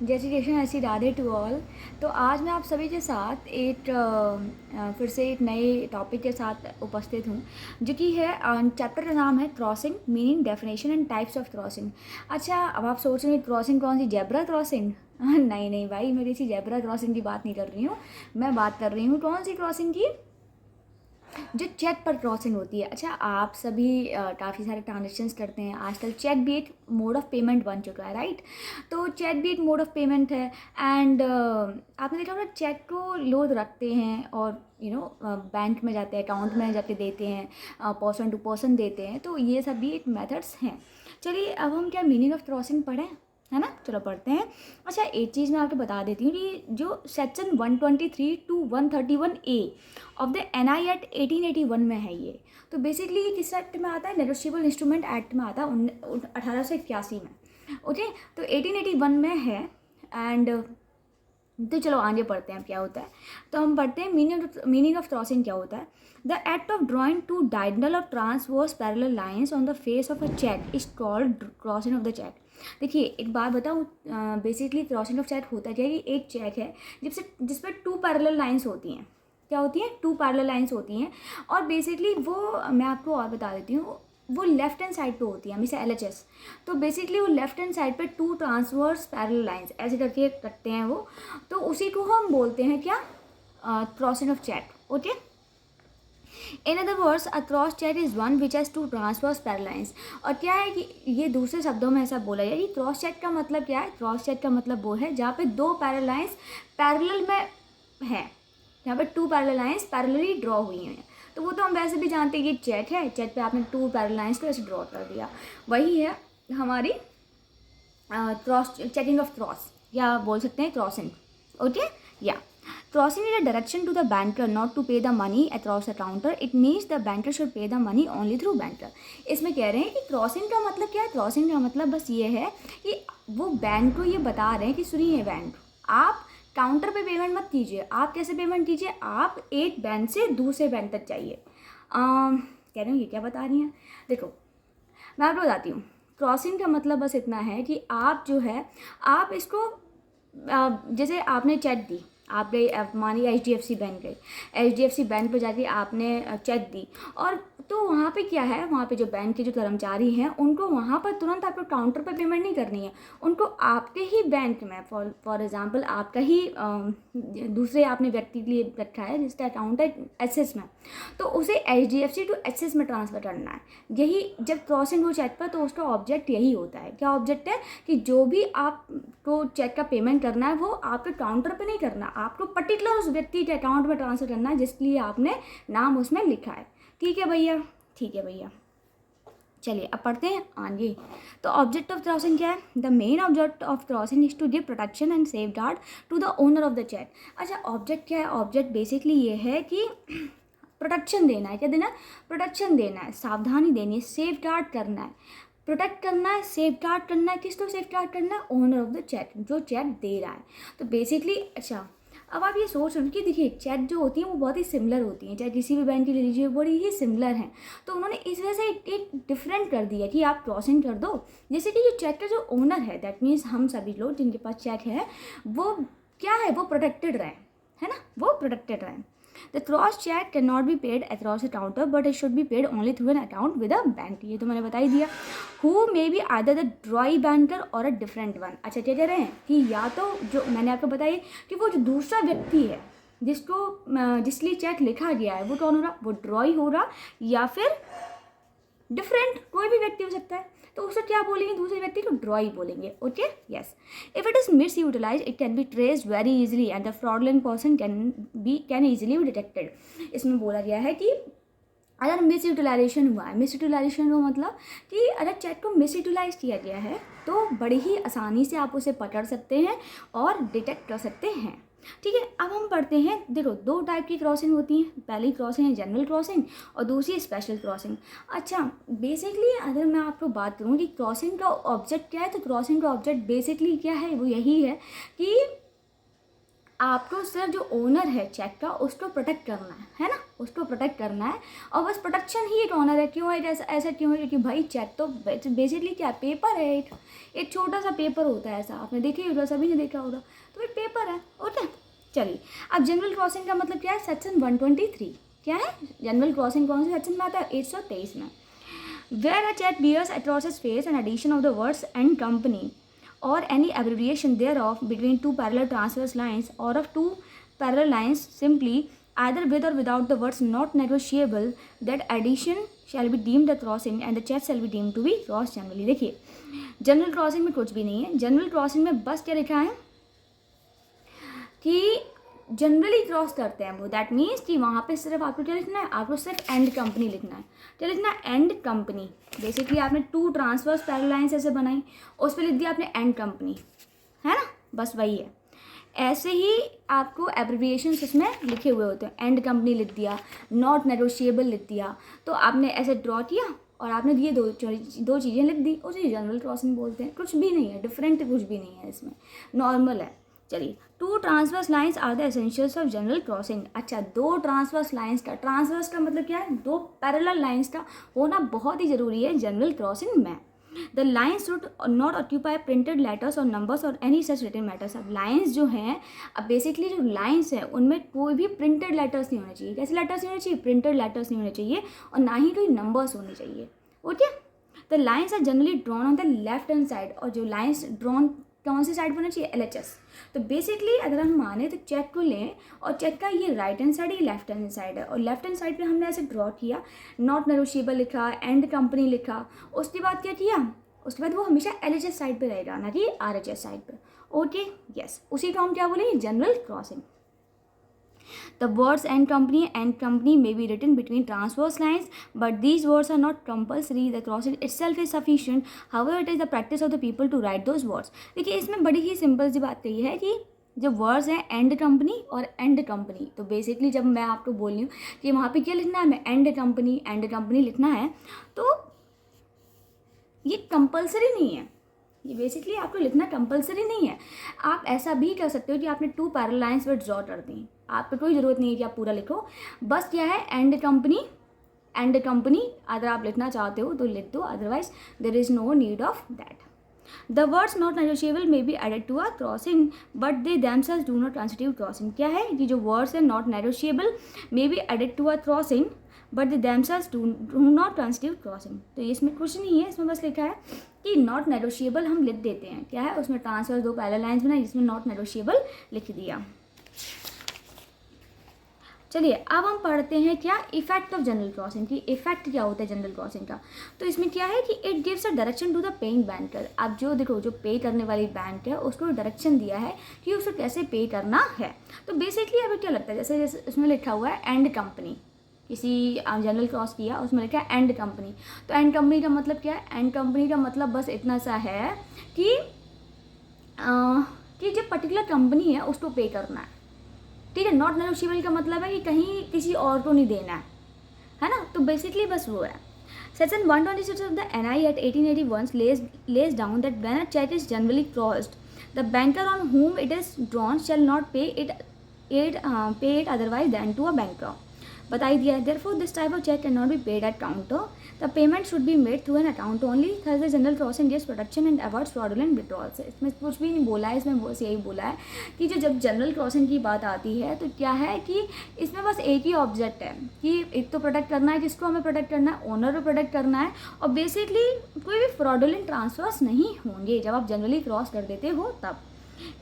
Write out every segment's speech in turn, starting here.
जय श्री कृष्ण, ऐसी Radhe to all. तो आज मैं आप सभी के साथ फिर से एक नए टॉपिक के साथ उपस्थित हूँ, जो कि है चैप्टर का नाम है crossing, meaning, definition and types of crossing. अच्छा, अब आप सोच रहे हैं क्रॉसिंग कौन सी, जेब्रा क्रॉसिंग? नहीं नहीं भाई, मैं किसी जेब्रा क्रॉसिंग की बात नहीं कर रही हूँ। मैं बात कर रही हूँ कौन सी क्रॉसिंग की, जो चेक पर क्रॉसिंग होती है। अच्छा, आप सभी काफ़ी सारे ट्रांजेक्शन्स करते हैं आजकल। चेक भी एक मोड ऑफ पेमेंट बन चुका है, राइट? तो चेक भी एक मोड ऑफ पेमेंट है। एंड आपने देखा होगा, चेक को लोग रखते हैं और बैंक में जाते हैं, अकाउंट में जाके देते हैं, पर्सन टू पर्सन देते हैं। तो ये सब भी एक मेथड्स हैं। चलिए, अब हम क्या मीनिंग ऑफ क्रॉसिंग पढ़ें, है ना? चलो पढ़ते हैं। अच्छा, एक चीज़ मैं आपको बता देती हूँ कि जो section 123 to 131A of the NI act 1881 में है ये। तो बेसिकली ये किस एक्ट में आता है? नेगोशिएबल इंस्ट्रूमेंट एक्ट में आता है, 1881 में। ओके, तो 1881 में है। एंड तो चलो आगे पढ़ते हैं क्या होता है। तो हम पढ़ते हैं मीनिंग ऑफ क्रॉसिंग क्या होता है। The act of drawing two diagonal of transverse parallel lines on the face of a cheque is called crossing of the cheque. देखिए, एक बात बताऊँ, बेसिकली क्रॉसिंग ऑफ चेक होता क्या है कि एक चेक है जिस पर टू पैरेलल लाइंस होती हैं। क्या होती हैं? टू पैरेलल लाइंस होती हैं। और बेसिकली वो, मैं आपको और बता देती हूँ, वो लेफ्ट हैंड साइड पे होती है, हमेशा LHS। तो बेसिकली वो लेफ्ट हैंड साइड पे टू ट्रांसवर्स पैरेलल लाइंस ऐसे करके कटते हैं वो। तो उसी को हम बोलते हैं क्या? Crossing of cheque. Okay, in other words a cross cheque is one which has two transverse parallel lines. और क्या है कि ये दूसरे शब्दों में ऐसा बोला जाए कि क्रॉस चेक का मतलब क्या है? क्रॉस चेक का मतलब वो है जहाँ पे दो पैरेलल लाइंस पैरेलल में है, यहाँ पे two parallel lines parallelly draw हुई हैं। तो वो तो हम वैसे भी जानते हैं कि चेक है, चेक पे आपने टू पैरेलल लाइंस को ऐसे ड्रॉ कर दिया। वही है हमारी क्रॉस, चेकिंग ऑफ क्रॉस, या बोल सकते हैं क्रॉसिंग। ओके, या crossing is a direction to the banker not to pay the money across the counter. It means the banker should pay the money only through banker. इसमें कह रहे हैं कि क्रॉसिंग का मतलब क्या है? क्रॉसिंग का मतलब बस ये है कि वो बैंक को ये बता रहे हैं कि सुनिए बैंक, आप काउंटर पे पेमेंट मत कीजिए। आप कैसे पेमेंट कीजिए? आप एक बैंक से दूसरे बैंक तक जाइए। कह रहे हैं ये क्या बता रही हैं? देखो, मैं आपको बताती हूँ। क्रॉसिंग का मतलब बस इतना है कि आप जो है, आप इसको जैसे आपने चेक दी, आप गए, मानिए HDFC बैंक गए, HDFC बैंक पर जाके आपने चेक दी, और तो वहाँ पे क्या है, वहाँ पे जो बैंक के जो कर्मचारी हैं उनको वहाँ पर तुरंत आपको काउंटर पर पेमेंट नहीं करनी है। उनको आपके ही बैंक में, फॉर एग्जांपल आपका ही दूसरे आपने व्यक्ति के लिए रखा है जिसका अकाउंट है एक्सिस में, तो उसे HDFC टू एक्सिस में ट्रांसफ़र करना है। यही जब क्रॉसिंग हो चेक पर, तो उसका ऑब्जेक्ट यही होता है। क्या ऑब्जेक्ट है? कि जो भी आपको चेक का पेमेंट करना है वो आपके काउंटर पे नहीं करना, आपको पर्टिकुलर उस व्यक्ति के अकाउंट में ट्रांसफ़र करना है जिसके लिए आपने नाम उसमें लिखा है। ठीक है भैया? ठीक है भैया, चलिए अब पढ़ते हैं आगे। तो ऑब्जेक्ट ऑफ क्रॉसिंग क्या है? The main object of crossing is to give protection and safeguard to the owner of the cheque. अच्छा, ऑब्जेक्ट क्या है? ऑब्जेक्ट बेसिकली ये है कि प्रोटेक्शन देना है। क्या देना है? प्रोटेक्शन देना है, सावधानी देनी है, सेफ गार्ड करना है, प्रोटेक्ट करना है, सेफ गार्ड करना है। किसको सेफ गार्ड करना है? ओनर ऑफ द चेक, जो चेक दे रहा है। तो बेसिकली, अच्छा, अब आप ये सोच रहे हो कि देखिए चेक जो होती हैं वो बहुत ही सिमिलर होती हैं, चाहे किसी भी बैंक की ले लीजिए, बड़ी ही सिमिलर हैं। तो उन्होंने इस वजह से एक डिफरेंट कर दिया कि आप क्रॉसिंग कर दो। जैसे कि जो चेक का जो ओनर है, दैट मीन्स हम सभी लोग जिनके पास चेक है, वो क्या है? वो प्रोटेक्टेड रहें, है ना? वो प्रोटेक्टेड रहें। The cross check cannot be paid across a counter, but it should be paid only through an account with a bank. ये तो मैंने बता ही दिया। Who may be either the dry banker or a different one. अच्छा, क्या कह रहे हैं कि या तो जो मैंने आपको बताया कि वो जो दूसरा व्यक्ति है जिसलिए चेक लिखा गया है, वो कौन हो रहा? वो ड्रॉई हो रहा, या फिर डिफरेंट कोई भी व्यक्ति हो सकता है। तो उसे क्या बोलेंगे? दूसरे व्यक्ति को ड्रॉई बोलेंगे। Okay, yes. If it is misutilize it can be traced very easily and the fraudulent person can easily be detected. इसमें बोला गया है कि अगर मिस यूटिलाइजेशन हुआ है, मिस यूटिलाइजेशन हुआ मतलब कि अगर चेक को मिस यूटिलाइज किया गया है, तो बड़ी ही आसानी से आप उसे पकड़ सकते हैं और डिटेक्ट कर सकते हैं। ठीक है, अब हम पढ़ते हैं। देखो, दो टाइप की क्रॉसिंग होती हैं। पहली क्रॉसिंग है जनरल क्रॉसिंग और दूसरी स्पेशल क्रॉसिंग। अच्छा, बेसिकली अगर मैं आपको बात करूँ कि क्रॉसिंग का ऑब्जेक्ट क्या है, तो क्रॉसिंग का ऑब्जेक्ट बेसिकली क्या है? वो यही है कि आपको सिर्फ जो ओनर है चेक का उसको प्रोटेक्ट करना है ना, उसको प्रोटेक्ट करना है, और बस प्रोटेक्शन ही एक ऑनर है। क्यों है ऐसा, ऐसा क्यों है? क्योंकि भाई चेक तो बेसिकली क्या पेपर है, एक छोटा सा पेपर होता है, ऐसा आपने देखा होगा, सभी ने देखा होगा, तो एक पेपर है, ओके। चलिए, अब जनरल क्रॉसिंग का मतलब क्या है? सेक्शन 123 क्या है? जनरल क्रॉसिंग कौन से सेक्शन में आता है? 123 में। Where a cheque bears across its face an addition of the words and company or any abbreviation thereof between two parallel transverse lines or of two parallel lines simply either with or without the words not negotiable, that addition shall be deemed a crossing and the check shall be deemed to be cross generally। देखिए, general crossing में कुछ भी नहीं है। General crossing में बस क्या लिखा है कि जनरली क्रॉस करते हैं वो, दैट मीन्स कि वहाँ पे सिर्फ आपको क्या लिखना है? आपको सिर्फ एंड कंपनी लिखना है। क्या लिखना है? And company. बेसिकली आपने टू ट्रांसवर्स पैरेलल लाइंस ऐसे बनाई, उस पर लिख दिया आपने एंड कंपनी, है ना, बस वही है। ऐसे ही आपको एब्रिविएशंस उसमें लिखे हुए होते हैं, एंड कंपनी लिख दिया, नॉट नेगोशिएबल लिख दिया, तो आपने ऐसे ड्रॉ किया और आपने ये दो चीज़ें लिख दी, उसे जनरल क्रॉसिंग बोलते हैं। कुछ भी नहीं है डिफरेंट, कुछ भी नहीं है इसमें, नॉर्मल है। चलिए, two transverse lines are the essentials of general crossing. अच्छा, दो ट्रांसवर्स लाइंस का, ट्रांसवर्स का मतलब क्या है? दो पैरेलल लाइंस का होना बहुत ही ज़रूरी है जनरल क्रॉसिंग में। The lines should not occupy printed letters और नंबर्स और एनी सच रिटन मैटर्स। अब लाइन्स जो हैं, अब बेसिकली जो लाइन्स हैं उनमें कोई भी प्रिंटेड लेटर्स नहीं होने चाहिए। कैसे लेटर्स नहीं होने चाहिए? प्रिंटेड लेटर्स नहीं होने चाहिए, और ना ही कोई नंबर्स होने चाहिए, okay. The lines are generally drawn on the left hand side, और जो लाइन्स ड्रॉन कौन सी साइड पर होना चाहिए? LHS। तो बेसिकली अगर हम माने तो चेक को लें, और चेक का ये राइट हैंड साइड, ये लेफ्ट हैंड साइड है, और लेफ्ट हैंड साइड पे हमने ऐसे ड्रॉ किया, नॉट नेगोशिएबल लिखा, एंड कंपनी लिखा, उसके बाद क्या किया? उसके बाद वो हमेशा LHS साइड पे रहेगा, ना कि RHS साइड पे, ओके, यस। उसी को हम क्या बोलेंगे? General crossing. The words and company may be written between transverse lines, but these words are not compulsory. The crossing itself is sufficient. However, it is the practice of the people to write those words. देखिए, इसमें बड़ी ही simple सी बात कही है कि जो words हैं and company और एंड कंपनी, तो बेसिकली जब मैं आपको बोल रही हूँ कि वहाँ पे क्या लिखना है? मैं एंड कंपनी लिखना है, तो ये कंपलसरी नहीं है, ये बेसिकली आपको लिखना कंपलसरी नहीं है। आप ऐसा भी कर सकते हो कि आपने टू पैरेलल लाइंस पर ड्रॉ कर दी, आपको कोई ज़रूरत नहीं है कि आप पूरा लिखो, बस क्या है? एंड कंपनी अगर आप लिखना चाहते हो तो लिख दो, otherwise there is no need of that. The words not negotiable may be added to a crossing, but they themselves do not constitute crossing. क्या है कि जो वर्ड्स है not negotiable may be added to a crossing, but the themselves do not constitute crossing. तो इसमें कुछ नहीं है, इसमें बस लिखा है कि नॉट नेगोशिएबल हम लिख देते हैं। क्या है? उसमें ट्रांसफर दो पैरेलल लाइंस बनाई, जिसमें नॉट नेगोशिएबल लिख दिया। चलिए, अब हम पढ़ते हैं क्या? इफेक्ट ऑफ जनरल क्रॉसिंग की। इफेक्ट क्या होता है जनरल क्रॉसिंग का? तो इसमें क्या है कि it gives a direction to the paying banker. अब जो देखो, जो पे करने वाली बैंक है उसको डायरेक्शन दिया है कि उसको कैसे पे करना है। तो बेसिकली अभी क्या लगता है, जैसे जैसे उसमें लिखा हुआ है एंड कंपनी, किसी जनरल क्रॉस किया, उसमें लिखा है एंड कंपनी। तो एंड कंपनी का मतलब क्या है? एंड कंपनी का मतलब बस इतना सा है कि जो पर्टिकुलर कंपनी है उसको पे करना है, ठीक है। नॉट नेगोशिएबल का मतलब है कि कहीं किसी और को नहीं देना है ना। तो बेसिकली बस वो है। Section 126 of the NI Act 1881 lays down that when a check is generally crossed, the banker on whom it is drawn shall not pay it otherwise than to a banker। बताई दिया है। Therefore, this type of check cannot be paid at counter. The payment should be made through an account only. Thus, the general crossing gives protection and avoids fraudulent withdrawals। इसमें कुछ भी नहीं बोला है, इसमें बस यही बोला है कि जब जनरल क्रॉसिंग की बात आती है तो क्या है कि इसमें बस एक ही ऑब्जेक्ट है कि एक तो प्रोटेक्ट करना है, किसको हमें प्रोटेक्ट करना है? ओनर को प्रोटेक्ट करना है। और बेसिकली कोई भी फ्रॉडुलेंट ट्रांसफर्स नहीं होंगे जब आप जनरली क्रॉस कर देते हो तब।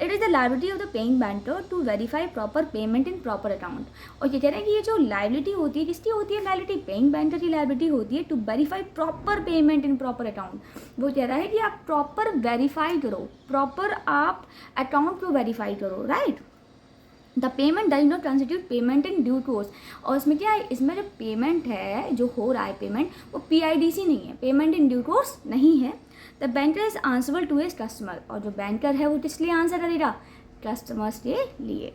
It is the liability of the paying banker to verify proper payment in proper account. और ये कह रहे हैं कि ये जो लाइबिलिटी होती है, किसकी होती है लाइबिलिटी? पेइंग बैंकर की लाइबिलिटी होती है to verify proper payment in proper account. वो कह रहा है कि आप प्रॉपर वेरीफाई करो, प्रॉपर आप अकाउंट को वेरीफाई करो, right. The payment does not constitute payment in due course. और इसमें क्या है? इसमें जो पेमेंट है, जो हो रहा है पेमेंट, वो PIDC नहीं है, पेमेंट इन ड्यू कोर्स नहीं है। The banker is answerable to his customer. और जो बैंकर है वो किस लिए आंसर करेगा? कस्टमर्स के लिए,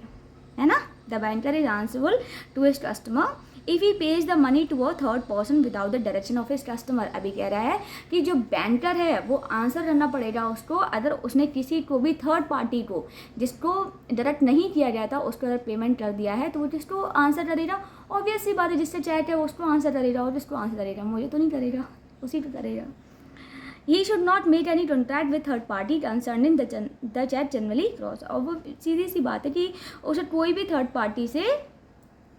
है ना। The banker is answerable to his customer if he pays the money to a third person without the direction of his customer. अभी कह रहा है कि जो बैंकर है वो आंसर करना पड़ेगा उसको अगर उसने किसी को भी थर्ड पार्टी को जिसको डायरेक्ट नहीं किया गया था उसको अगर पेमेंट कर दिया है तो वो जिसको आंसर करेगा, ऑब्वियस सी बात है, जिससे चैट है उसको आंसर करेगा और जिसको आंसर करेगा मुझे तो नहीं करेगा, उसी को करेगा। He should not make any contract with third party concerning the chat generally cross. और वो सीधी सी बात है कि उसे कोई भी थर्ड पार्टी से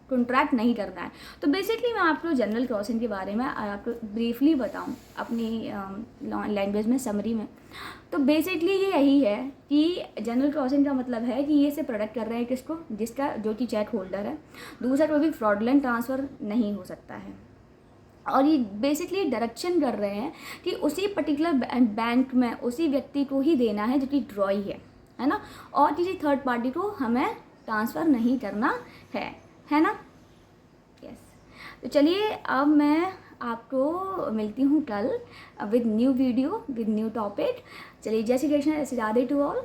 कॉन्ट्रैक्ट नहीं करना है। तो बेसिकली मैं आपको जनरल क्रॉसिंग के बारे में आपको ब्रीफली बताऊं अपनी लैंग्वेज में, समरी में, तो बेसिकली ये यही है कि जनरल क्रॉसिंग का मतलब है कि ये से प्रोडक्ट कर रहे हैं किसको, जिसका जो कि चेक होल्डर है, दूसरा कोई भी फ्रॉडलेंट ट्रांसफ़र नहीं हो सकता है। और ये बेसिकली डायरेक्शन कर रहे हैं कि उसी पर्टिकुलर बैंक में उसी व्यक्ति को ही देना है जो कि ड्रॉई है ना, और किसी थर्ड पार्टी को हमें ट्रांसफ़र नहीं करना है ना। यस, तो चलिए अब मैं आपको मिलती हूँ कल with new video with new topic. चलिए जय श्री कृष्ण, जय श्री राधे टू ऑल।